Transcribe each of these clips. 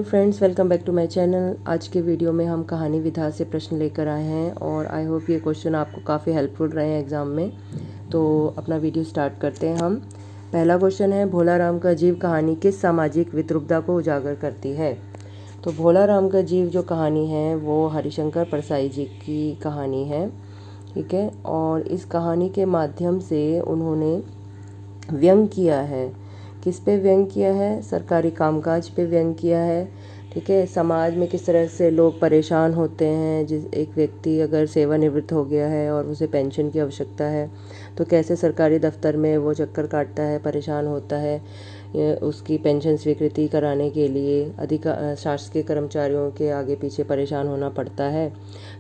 Hello friends, welcome back to my channel. आज के video में हम कहानी विधा से प्रश्न लेकर आए हैं और आई होप ये क्वेश्चन आपको काफ़ी हेल्पफुल रहे हैं एग्ज़ाम में। तो अपना वीडियो स्टार्ट करते हैं हम। पहला क्वेश्चन है, भोला राम का जीव कहानी किस सामाजिक विद्रूपता को उजागर करती है? तो भोला राम का जीव जो कहानी है वो हरिशंकर परसाई जी की कहानी है, ठीक है। और इस कहानी के माध्यम से उन्होंने व्यंग किया है। किस पे व्यंग किया है? सरकारी कामकाज पे व्यंग किया है, ठीक है। समाज में किस तरह से लोग परेशान होते हैं। जिस एक व्यक्ति अगर सेवानिवृत्त हो गया है और उसे पेंशन की आवश्यकता है तो कैसे सरकारी दफ्तर में वो चक्कर काटता है, परेशान होता है उसकी पेंशन स्वीकृति कराने के लिए शासकीय कर्मचारियों के आगे पीछे परेशान होना पड़ता है।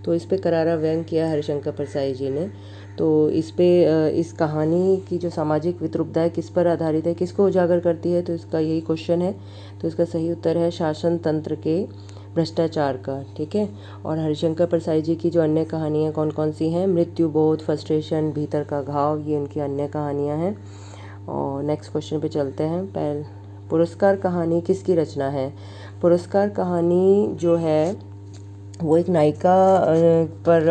तो इस पे करारा व्यंग किया हरिशंकर परसाई जी ने। तो इस कहानी की जो सामाजिक विद्रूपता है किस पर आधारित है, किसको उजागर करती है? तो इसका यही क्वेश्चन है। तो इसका सही उत्तर है शासन तंत्र के भ्रष्टाचार का, ठीक है। और हरिशंकर परसाई जी की जो अन्य कहानियाँ कौन कौन सी हैं? मृत्यु बोध, फ्रस्ट्रेशन, भीतर का घाव, ये उनकी अन्य कहानियाँ हैं। और नेक्स्ट क्वेश्चन पे चलते हैं। पुरस्कार कहानी किसकी रचना है? पुरस्कार कहानी जो है वो एक नायिका पर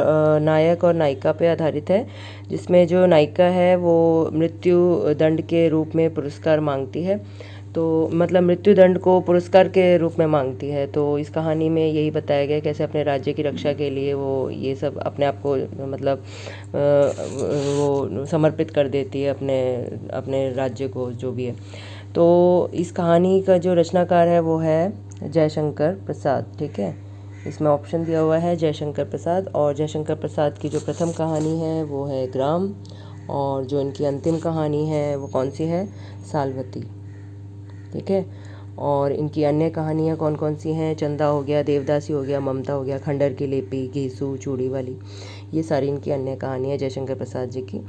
नायक और नायिका पे आधारित है, जिसमें जो नायिका है वो मृत्यु दंड के रूप में पुरस्कार मांगती है। तो मतलब मृत्यु दंड को पुरस्कार के रूप में मांगती है। तो इस कहानी में यही बताया गया कैसे अपने राज्य की रक्षा के लिए वो ये सब अपने आप को मतलब वो समर्पित कर देती है अपने राज्य को, जो भी है। तो इस कहानी का जो रचनाकार है वो है जयशंकर प्रसाद, ठीक है। इसमें ऑप्शन दिया हुआ है जयशंकर प्रसाद। और जयशंकर प्रसाद की जो प्रथम कहानी है वो है ग्राम, और जो इनकी अंतिम कहानी है वो कौन सी है? सालवती, ठीक है। और इनकी अन्य कहानियाँ कौन कौन सी हैं? चंदा हो गया, देवदासी हो गया, ममता हो गया, खंडर की लेपी, घीसू, चूड़ी वाली, ये सारी इनकी अन्य कहानियाँ जयशंकर प्रसाद जी की।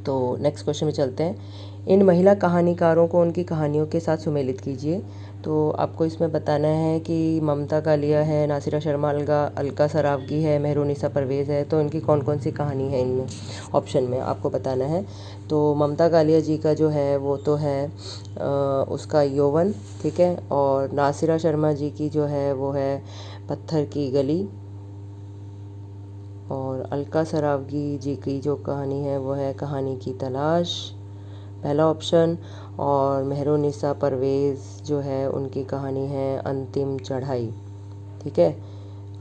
तो नेक्स्ट क्वेश्चन में चलते हैं। इन महिला कहानीकारों को उनकी कहानियों के साथ सुमेलित कीजिए। तो आपको इसमें बताना है कि ममता कालिया है, नासिरा शर्मा अलका सरावगी है, मेहरुनिसा परवेज़ है। तो इनकी कौन कौन सी कहानी है इनमें ऑप्शन में आपको बताना है। तो ममता कालिया जी का जो है वो तो है उसका यौवन, ठीक है। और नासिरा शर्मा जी की जो है वो है पत्थर की गली। और अलका सरावगी जी की जो कहानी है वो है कहानी की तलाश, पहला ऑप्शन। और मेहरुनिसा परवेज़ जो है उनकी कहानी है अंतिम चढ़ाई, ठीक है।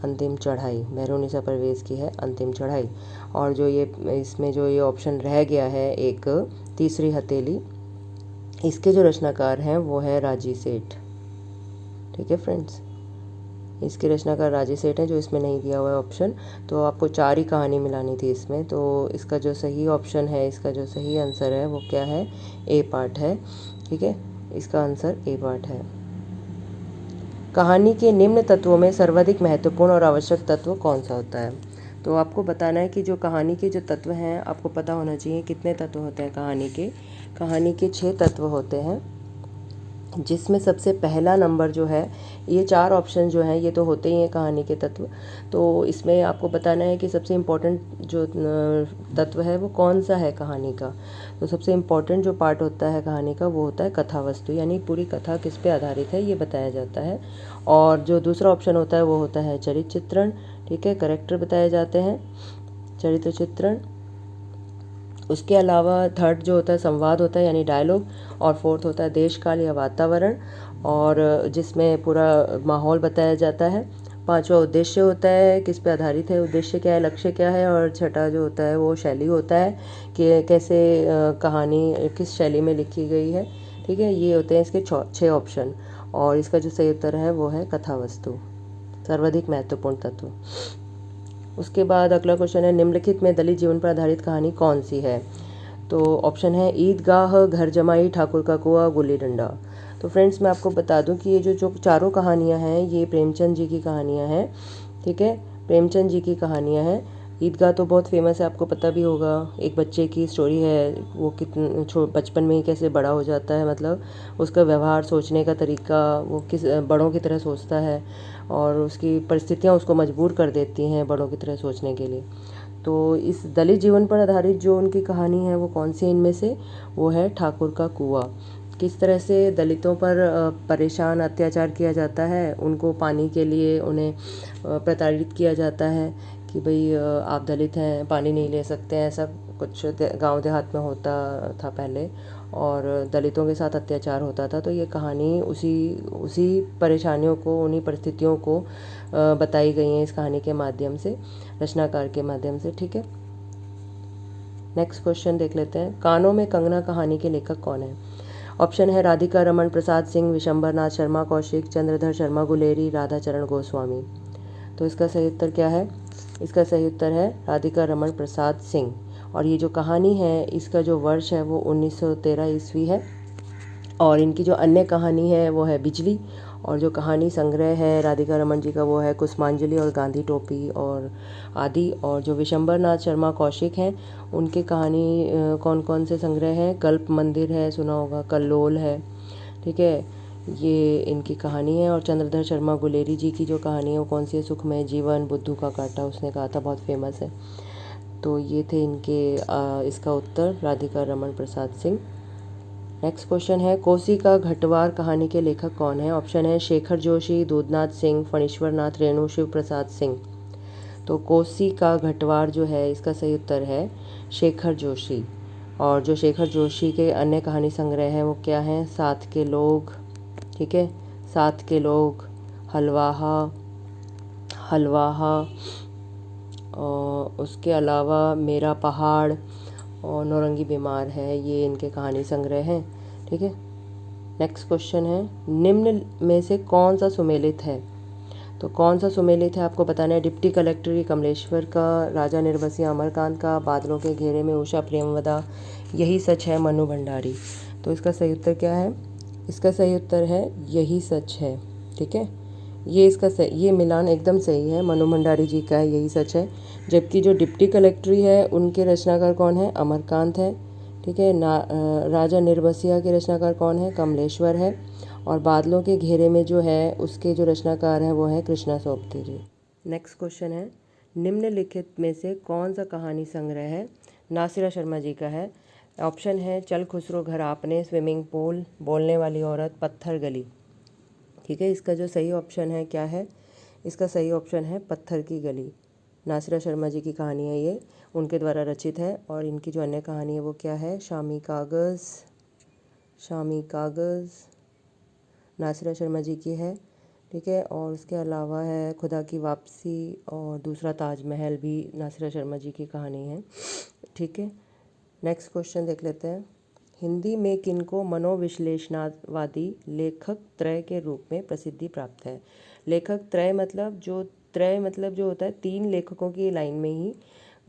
अंतिम चढ़ाई मेहरुनिसा परवेज़ की है अंतिम चढ़ाई। और जो ये इसमें जो ये ऑप्शन रह गया है एक तीसरी हथेली, इसके जो रचनाकार हैं वो है राजी सेठ, ठीक है फ्रेंड्स। इसके रचनाकार राजी सेठ हैं, जो इसमें नहीं दिया हुआ है ऑप्शन। तो आपको 4 ही कहानी मिलानी थी इसमें। तो इसका जो सही ऑप्शन है, इसका जो सही आंसर है वो क्या है? ए पार्ट है, ठीक है। इसका आंसर ए पार्ट है। कहानी के निम्न तत्वों में सर्वाधिक महत्वपूर्ण और आवश्यक तत्व कौन सा होता है? तो आपको बताना है कि जो कहानी के जो तत्व हैं आपको पता होना चाहिए कितने तत्व होते हैं कहानी के। कहानी के 6 तत्व होते हैं, जिसमें सबसे पहला नंबर जो है, ये 4 ऑप्शन जो हैं ये तो होते ही हैं कहानी के तत्व। तो इसमें आपको बताना है कि सबसे इम्पोर्टेंट जो तत्व है वो कौन सा है कहानी का। तो सबसे इम्पोर्टेंट जो पार्ट होता है कहानी का वो होता है कथा वस्तु, यानी पूरी कथा किस पे आधारित है ये बताया जाता है। और जो दूसरा ऑप्शन होता है वो होता है चरित्र चित्रण, ठीक है। कैरेक्टर बताए जाते हैं, चरित्र चित्रण। उसके अलावा थर्ड जो होता है संवाद होता है, यानी डायलॉग। और फोर्थ होता है देश काल या वातावरण, और जिसमें पूरा माहौल बताया जाता है। पांचवा उद्देश्य होता है, किस पे आधारित है, उद्देश्य क्या है, लक्ष्य क्या है। और छठा जो होता है वो शैली होता है कि कैसे कहानी किस शैली में लिखी गई है, ठीक है। ये होते हैं इसके 6 ऑप्शन। और इसका जो सही उत्तर है वो है कथा वस्तु, सर्वाधिक महत्वपूर्ण तत्व। उसके बाद अगला क्वेश्चन है, निम्नलिखित में दलित जीवन पर आधारित कहानी कौन सी है? तो ऑप्शन है ईदगाह, घर जमाई, ठाकुर का कुआं, गुल्ली डंडा। तो फ्रेंड्स मैं आपको बता दूं कि ये जो चारों कहानियां हैं ये प्रेमचंद जी की कहानियां हैं, ठीक है। प्रेमचंद जी की कहानियां हैं। ईदगाह तो बहुत फेमस है, आपको पता भी होगा। एक बच्चे की स्टोरी है, वो बचपन में ही कैसे बड़ा हो जाता है, मतलब उसका व्यवहार, सोचने का तरीका, वो किस बड़ों की तरह सोचता है और उसकी परिस्थितियाँ उसको मजबूर कर देती हैं बड़ों की तरह सोचने के लिए। तो इस दलित जीवन पर आधारित जो उनकी कहानी है वो कौन सी इनमें से? वो है ठाकुर का कुआं। किस तरह से दलितों पर परेशान अत्याचार किया जाता है, उनको पानी के लिए उन्हें प्रताड़ित किया जाता है कि भाई आप दलित हैं, पानी नहीं ले सकते हैं। ऐसा कुछ गांव देहात में होता था पहले, और दलितों के साथ अत्याचार होता था। तो ये कहानी उसी उसी परेशानियों को, उन्हीं परिस्थितियों को बताई गई हैं इस कहानी के माध्यम से, रचनाकार के माध्यम से। ठीक है, नेक्स्ट क्वेश्चन देख लेते हैं। कानों में कंगना कहानी के लेखक कौन है? ऑप्शन है राधिका रमन प्रसाद सिंह, विशंबर नाथ शर्मा कौशिक, चंद्रधर शर्मा गुलेरी, राधाचरण गोस्वामी। तो इसका सही उत्तर क्या है? इसका सही उत्तर है राधिका रमन प्रसाद सिंह। और ये जो कहानी है, इसका जो वर्ष है वो 1913 ईस्वी है। और इनकी जो अन्य कहानी है वो है बिजली, और जो कहानी संग्रह है राधिका रमन जी का वो है कुसुमांजलि और गांधी टोपी और आदि। और जो विशंबर नाथ शर्मा कौशिक हैं, उनके कहानी कौन कौन से संग्रह हैं? कल्प मंदिर है, सुना होगा, कल्लोल है। ठीक है, ये इनकी कहानी है। और चंद्रधर शर्मा गुलेरी जी की जो कहानी है वो कौन सी है? सुखमय जीवन, बुद्धू का कांटा, उसने कहा था, बहुत फेमस है। तो ये थे इनके इसका उत्तर राधिका रमन प्रसाद सिंह। नेक्स्ट क्वेश्चन है, कोसी का घटवार कहानी के लेखक कौन है? ऑप्शन है शेखर जोशी, दूधनाथ सिंह, फणीश्वर नाथ रेणु, शिव प्रसाद सिंह। तो कोसी का घटवार जो है, इसका सही उत्तर है शेखर जोशी। और जो शेखर जोशी के अन्य कहानी संग्रह हैं वो क्या हैं? साथ के लोग, ठीक है, साथ के लोग, हलवाहा, हलवाहा, और उसके अलावा मेरा पहाड़ और नौरंगी बीमार है। ये इनके कहानी संग्रह हैं। ठीक है, नेक्स्ट क्वेश्चन है, निम्न में से कौन सा सुमेलित है? तो कौन सा सुमेलित है आपको बताना है। डिप्टी कलेक्टर कमलेश्वर का, राजा निर्बसिया अमरकांत का, बादलों के घेरे में उषा प्रेमवदा, यही सच है मनु भंडारी। तो इसका सही उत्तर क्या है? इसका सही उत्तर है यही सच है। ठीक है, ये इसका सही, ये मिलान एकदम सही है, मनु भंडारी जी का है यही सच है। जबकि जो डिप्टी कलेक्ट्री है उनके रचनाकार कौन है? अमरकांत है। ठीक है, राजा निर्बसिया के रचनाकार कौन है? कमलेश्वर है। और बादलों के घेरे में जो है उसके जो रचनाकार हैं वो है कृष्णा सोबती जी। नेक्स्ट क्वेश्चन है, निम्नलिखित में से कौन सा कहानी संग्रह है नासिरा शर्मा जी का है? ऑप्शन है चल खुसरो घर आपने, स्विमिंग पूल, बोलने वाली औरत, पत्थर गली। ठीक है, इसका जो सही ऑप्शन है क्या है? इसका सही ऑप्शन है पत्थर की गली। नासिरा शर्मा जी की कहानी है ये, उनके द्वारा रचित है। और इनकी जो अन्य कहानी है वो क्या है? शामी कागज़, शामी कागज़ नासिरा शर्मा जी की है। ठीक है, और उसके अलावा है खुदा की वापसी और दूसरा ताजमहल, भी नासिरा शर्मा जी की कहानी है। ठीक है, नेक्स्ट क्वेश्चन देख लेते हैं। हिंदी में किनको मनोविश्लेषणवादी लेखक त्रय के रूप में प्रसिद्धि प्राप्त है? लेखक त्रय मतलब जो होता है, 3 लेखकों की लाइन में ही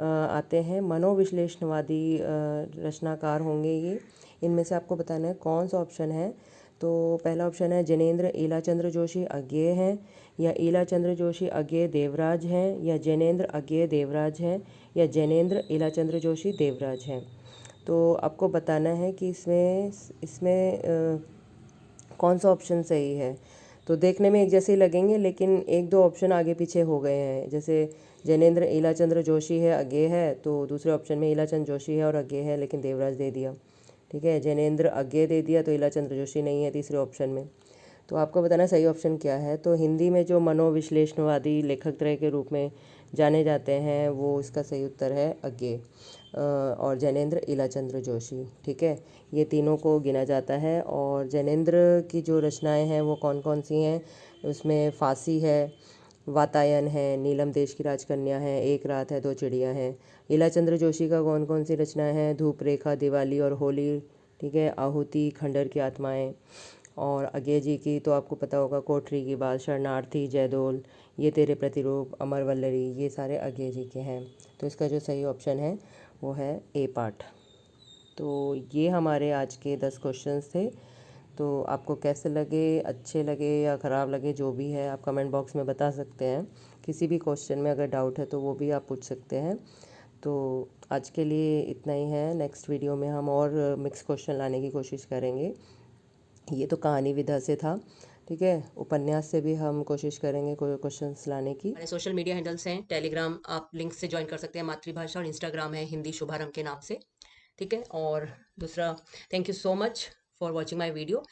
आते हैं। मनोविश्लेषणवादी रचनाकार होंगे ये। इनमें से आपको बताना है कौन सा ऑप्शन है। तो पहला ऑप्शन है जैनेन्द्र ईलाचंद्र जोशी अज्ञेय हैं, या ईलाचंद्र जोशी अज्ञेय देवराज हैं, या जैनेन्द्र अज्ञेय देवराज हैं, या जैनेन्द्र ईलाचंद्र जोशी देवराज हैं। तो आपको बताना है कि इसमें कौन सा ऑप्शन सही है। तो देखने में एक जैसे ही लगेंगे, लेकिन 1-2 ऑप्शन आगे पीछे हो गए हैं। जैसे जैनेन्द्र ईलाचंद्र जोशी है, अज्ञेय है, तो दूसरे ऑप्शन में ईलाचंद्र जोशी है और अज्ञेय है, लेकिन देवराज दे दिया। ठीक है, जैनेन्द्र अज्ञेय दे दिया तो ईलाचंद्र जोशी नहीं है तीसरे ऑप्शन में। तो आपको बताना सही ऑप्शन क्या है। तो हिंदी में जो मनोविश्लेषणवादी लेखक त्रय के रूप में जाने जाते हैं वो इसका सही उत्तर है अज्ञेय और जैनेन्द्र ईलाचंद्र जोशी। ठीक है, ये तीनों को गिना जाता है। और जैनेन्द्र की जो रचनाएं हैं वो कौन कौन सी हैं? उसमें फांसी है, वातायन है, नीलम देश की राजकन्या है, एक रात है, दो चिड़िया हैं। ईलाचंद्र जोशी का कौन कौन सी रचनाएं हैं? धूप रेखा, दिवाली और होली। ठीक है, आहुति, खंडर की आत्माएं। और अज्ञेय जी की तो आपको पता होगा, कोठरी की बात, शरणार्थी, जयदोल, ये तेरे प्रतिरूप, अमर वल्लरी, ये सारे अज्ञेय जी के हैं। तो इसका जो सही ऑप्शन है वो है ए पार्ट। तो ये हमारे आज के 10 क्वेश्चंस थे। तो आपको कैसे लगे, अच्छे लगे या ख़राब लगे, जो भी है आप कमेंट बॉक्स में बता सकते हैं। किसी भी क्वेश्चन में अगर डाउट है तो वो भी आप पूछ सकते हैं। तो आज के लिए इतना ही है। नेक्स्ट वीडियो में हम और मिक्स क्वेश्चन लाने की कोशिश करेंगे। ये तो कहानी विधा से था। ठीक है, उपन्यास से भी हम कोशिश करेंगे कोई क्वेश्चंस लाने की। हमारे सोशल मीडिया हैंडल्स हैं, टेलीग्राम आप लिंक से ज्वाइन कर सकते हैं मातृभाषा, और इंस्टाग्राम है हिंदी शुभारंभ के नाम से। ठीक है, और दूसरा, thank you so much for watching my video.